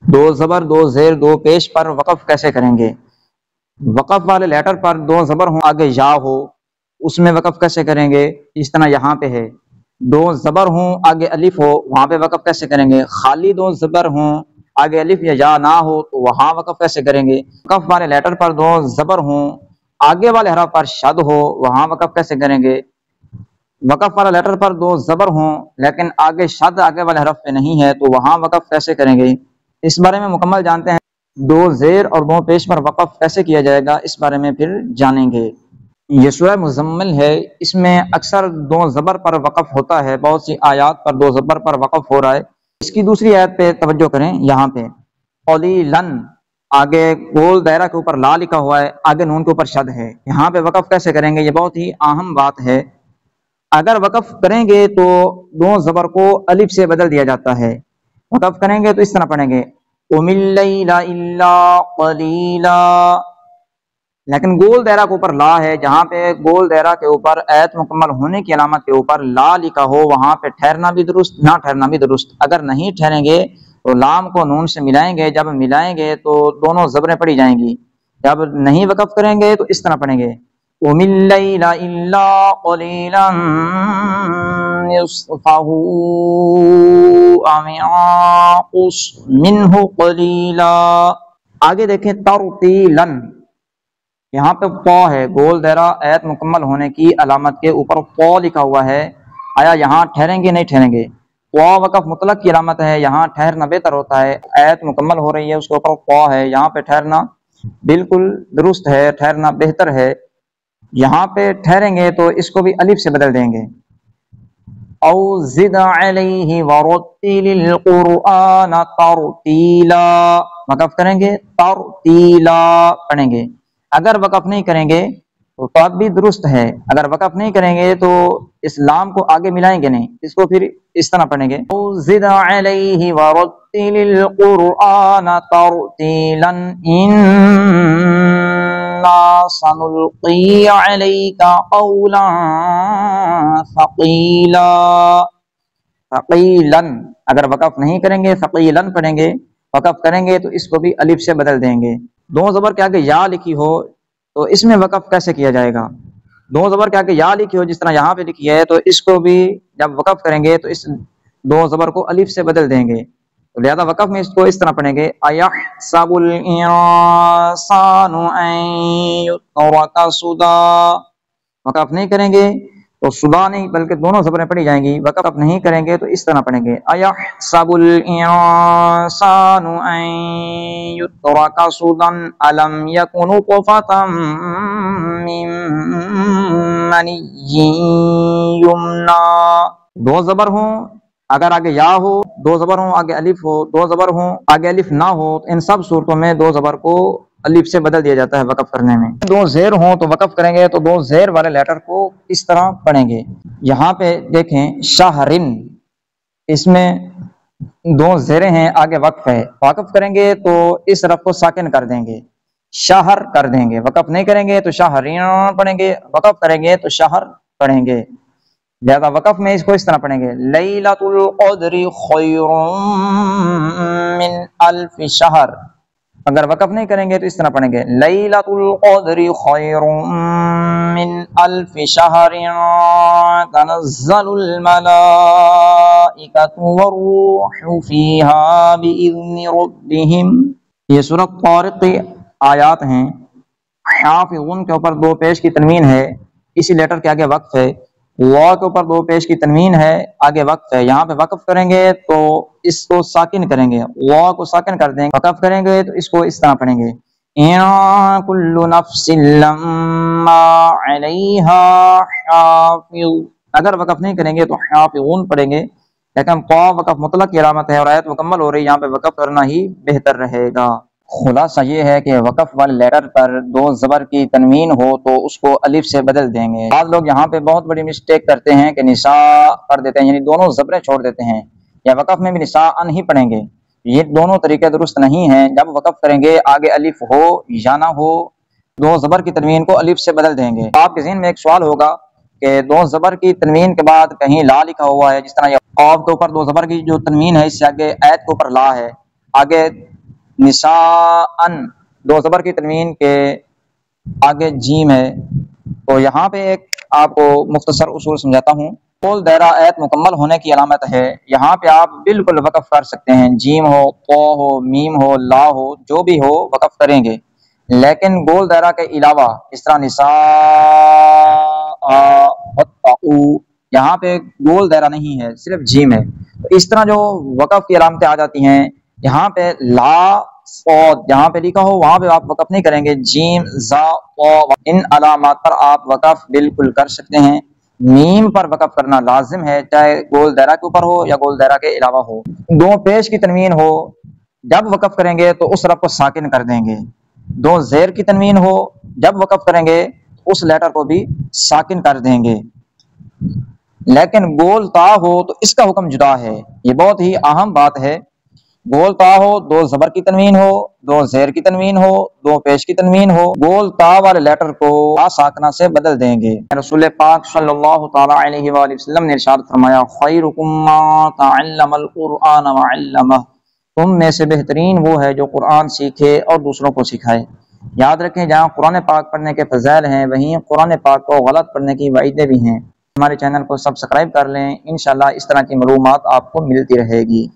دو زبر دو زیر دو پیش پر وقف کیسے کریں گے؟ وقف والے لیٹر پر دو زبر ہوں آگے یا ہو، اس میں وقف کیسے کریں گے؟ اس طرح یہاں پہ ہے دو زبر ہوں آگے الف ہو، وہاں پہ وقف کیسے کریں گے؟ خالی دو زبر ہوں آگے الف یا نہ ہو تو وہاں وقف کیسے کریں گے؟ وقف والے لیٹر پر دو زبر ہوں آگے والے حرف پر شد ہو، وہاں وقف کیسے کریں گے؟ وقف والا لیٹر پر دو زبر ہوں لیکن آگے شد آگے والے حرف پہ نہیں ہے تو وہاں وقف کیسے کریں گے؟ اس بارے میں مکمل جانتے ہیں۔ دو زیر اور دو پیش پر وقف کیسے کیا جائے گا اس بارے میں پھر جانیں گے۔ یہ سورہ مزمل ہے، اس میں اکثر دو زبر پر وقف ہوتا ہے، بہت سی آیات پر دو زبر پر وقف ہو رہا ہے۔ اس کی دوسری آیت پہ توجہ کریں، یہاں پہ قلیلاً آگے گول دائرہ کے اوپر لا لکھا ہوا ہے، آگے نون کے اوپر شد ہے، یہاں پہ وقف کیسے کریں گے؟ یہ بہت ہی اہم بات ہے۔ اگر وقف کریں گے تو دو زبر کو الف سے بدل دیا جاتا ہے۔ وقف کریں گے تو اس طرح پڑھیں گے قم اللیل الا قلیلا، لیکن گول دائرہ کے اوپر لا ہے، جہاں پہ گول دائرہ کے اوپر ایت مکمل ہونے کی علامت کے اوپر لا لکھا ہو وہاں پہ ٹھہرنا بھی درست، نہ ٹھہرنا بھی درست۔ اگر نہیں ٹھہریں گے تو لام کو نون سے ملائیں گے، جب ملائیں گے تو دونوں زبریں پڑھی جائیں گی۔ جب نہیں وقف کریں گے تو اس طرح پڑھیں گے قم اللیل الا قلیلا نصفہ او انقص منہ قلیلا۔ آگے دیکھیں ترتیلا، یہاں پہ پا ہے، گول دائرہ ایت مکمل ہونے کی علامت کے اوپر پا لکھا ہوا ہے، آیا یہاں ٹھہریں گے نہیں ٹھہریں گے؟ پا وقف مطلق کی علامت ہے، یہاں ٹھہرنا بہتر ہوتا ہے۔ ایت مکمل ہو رہی ہے، اس کے اوپر پا ہے، یہاں پہ ٹھہرنا بالکل درست ہے، ٹھہرنا بہتر ہے۔ یہاں پہ ٹھہریں گے تو اس کو بھی الف سے بدل دیں گے، او زد علیہ ورتل القرآن ترتیلا، وقف کریں گے ترتیلا پڑھیں گے۔ اگر وقف نہیں کریں گے تو اب بھی درست ہے، اگر وقف نہیں کریں گے تو اسلام کو آگے ملائیں گے نہیں، اس کو پھر اس طرح پڑھیں گے او زد علیہ ورتل القرآن ترتیلا انا سنلقی علیک قولا ثقیلا۔ ثقیلا اگر وقف نہیں کریں گے ثقیلا پڑھیں گے، وقف کریں گے تو اس کو بھی الف سے بدل دیں گے۔ دو زبر کے آگے یا لکھی ہو تو اس میں وقف کیسے کیا جائے گا؟ دو زبر کے آگے یا لکھی ہو جس طرح یہاں پہ لکھی ہے تو اس کو بھی جب وقف کریں گے تو اس دو زبر کو الف سے بدل دیں گے، تو لہذا وقف میں اس کو اس طرح پڑھیں گے ایحسب الانسان ان یترک سدی۔ وقف نہیں کریں گے تو صدا نہیں بلکہ دونوں زبریں پڑھی جائیں گی، وقف نہیں کریں گے تو اس طرح پڑھیں گے ایحسب الانسان ان یترک سدی الم یک نطفة من منی یمنی۔ دو زبر ہوں اگر آگے یا ہو، دو زبر ہوں آگے الف ہو، دو زبر ہوں آگے الف نہ ہو، ان سب صورتوں میں دو زبر کو الف سے بدل دیا جاتا ہے وقف کرنے میں۔ دو زیر ہوں تو وقف کریں گے تو دو زیر والے لیٹر کو اس طرح پڑھیں گے۔ یہاں پہ دیکھیں شہرن، اس میں دو زیریں ہیں آگے وقف ہے، وقف کریں گے تو اس حرف کو ساکن کر دیں گے، شہر کر دیں گے۔ وقف نہیں کریں گے تو شہرین پڑھیں گے، وقف کریں گے تو شہر پڑھیں گے، لہذا وقف میں اس کو اس طرح پڑھیں گے لیلۃ القدر خیر من الف شہر۔ اگر وقف نہیں کریں گے تو اس طرح پڑھیں گے لیلۃ القدر خیر من الف شہر تنزل الملائکۃ والروح فیہا باذن ربہم۔ یہ سورۃ طارق کی آیات ہیں۔ حافظون کے اوپر دو پیش کی تنوین ہے، اسی لیٹر کے آگے وقف ہے، وا کے اوپر دو پیش کی تنوین ہے آگے وقف ہے، یہاں پہ وقف کریں گے تو اس کو ساکن کریں گے، وا کو ساکن کر دیں گے، وقف کریں گے تو اس کو اس طرح پڑھیں گے ان کل نفس لما علیہا حافظ۔ اگر وقف نہیں کریں گے تو حافظون پڑھیں گے، لیکن قا وقف مطلق کی علامت ہے اور آیت مکمل ہو رہی، یہاں پہ وقف کرنا ہی بہتر رہے گا۔ خلاصہ یہ ہے کہ وقف والے لیٹر پر دو زبر کی تنوین ہو تو اس کو الف سے بدل دیں گے۔ بعض لوگ یہاں پہ بہت بڑی مسٹیک کرتے ہیں کہ نساء پڑھ دیتے ہیں، یعنی دونوں زبریں چھوڑ دیتے ہیں، یا وقف میں بھی نساء ان ہی پڑھیں گے، یہ دونوں طریقے درست نہیں ہیں۔ جب وقف کریں گے آگے الف ہو یا نہ ہو، دو زبر کی تنوین کو الف سے بدل دیں گے۔ آپ کے ذہن میں ایک سوال ہوگا کہ دو زبر کی تنوین کے بعد کہیں لا لکھا ہوا ہے، جس طرح یہ قاف کے اوپر دو زبر کی جو تنوین ہے اس سے آگے ایت کے اوپر لا ہے، آگے نساءن دو زبر کی تنوین کے آگے جیم ہے. تو یہاں پہ ایک آپ کو مختصر اصول سمجھاتا ہوں. گول دائرہ ایت مکمل ہونے کی علامت ہے. یہاں پہ آپ بالکل وقف کر سکتے ہیں، جیم ہو، قو ہو، میم ہو، لا ہو، جو بھی ہو وقف کریں گے. لیکن گول دائرہ کے علاوہ اس طرح نساء واتقوا، یہاں پہ گول دائرہ نہیں ہے، صرف جیم ہے. تو اس طرح جو وقف کی علامتیں آ جاتی ہیں، یہاں پہ لا صاد جہاں پہ لکھا ہو وہاں پہ آپ وقف نہیں کریں گے. جیم زا ان علامات پر آپ وقف بالکل کر سکتے ہیں. میم پر وقف کرنا لازم ہے، چاہے گول دائرہ کے اوپر ہو یا گول دائرہ کے علاوہ ہو. دو پیش کی تنوین ہو، جب وقف کریں گے تو اس رب کو ساکن کر دیں گے. دو زیر کی تنوین ہو، جب وقف کریں گے اس لیٹر کو بھی ساکن کر دیں گے. لیکن گول تا ہو تو اس کا حکم جدا ہے. یہ بہت ہی اہم بات ہے. گول تا ہو، دو زبر کی تنوین ہو، دو زیر کی تنوین ہو، دو پیش کی تنوین ہو، گول تا والے لیٹر کو ساکنہ سے بدل دیں گے. رسول پاک صلی اللہ تعالی علیہ وآلہ وسلم نے ارشاد فرمایا خیرکم من تعلم القرآن وعلمہ، تم میں سے بہترین وہ ہے جو قرآن سیکھے اور دوسروں کو سکھائے. یاد رکھیں جہاں قرآن پاک پڑھنے کے فضائل ہیں وہیں قرآن پاک کو غلط پڑھنے کی وعیدیں بھی ہیں. ہمارے چینل کو سبسکرائب کر لیں، انشاءاللہ اس طرح کی معلومات آپ کو ملتی رہے گی.